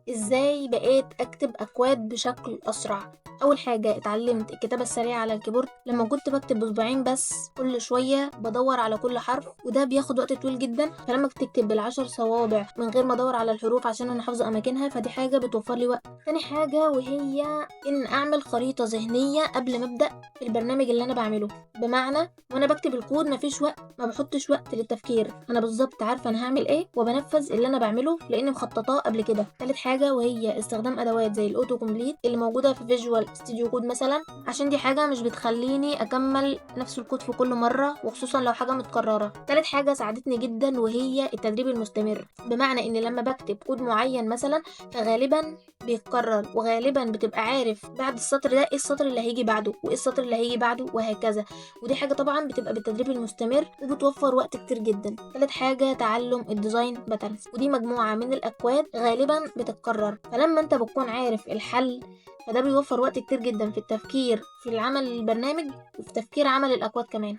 ازاي بقيت اكتب اكواد بشكل اسرع؟ اول حاجه اتعلمت الكتابه السريعه على الكيبورد. لما كنت بكتب بصباعين بس كل شويه بدور على كل حرف، وده بياخد وقت طويل جدا. فلما تكتب بالعشر صوابع من غير ما ادور على الحروف عشان انا حافظه اماكنها، فدي حاجه بتوفر لي وقت. تاني حاجه وهي ان اعمل خريطه ذهنيه قبل ما ابدا في البرنامج اللي انا بعمله. بمعنى وانا بكتب الكود مفيش وقت، ما بحطش وقت للتفكير، انا بالظبط عارفه انا هعمل ايه وبنفذ اللي انا بعمله لاني مخططاه قبل كده. تالت حاجه وهي استخدام ادوات زي الاوتو كومبليت اللي موجوده في فيجوال ستوديو كود مثلا، عشان دي حاجه مش بتخليني اكمل نفس الكود في كل مره، وخصوصا لو حاجه متكرره. تالت حاجه ساعدتني جدا وهي التدريب المستمر. بمعنى ان لما بكتب كود معين مثلا فغالبا بيتكرر، وغالبا بتبقى عارف بعد السطر ده ايه السطر اللي هيجي بعده وايه السطر اللي هيجي بعده وهكذا. ودي حاجه طبعا بتبقى بالتدريب المستمر وبتوفر وقت كتير جدا. تالت حاجه تعلم الديزاين باترنز، ودي مجموعه من الاكواد غالبا بتتكرر، فلما انت بتكون عارف الحل فده بيوفر وقت كتير جدا في التفكير في العمل البرنامج وفي تفكير عمل الاكواد كمان.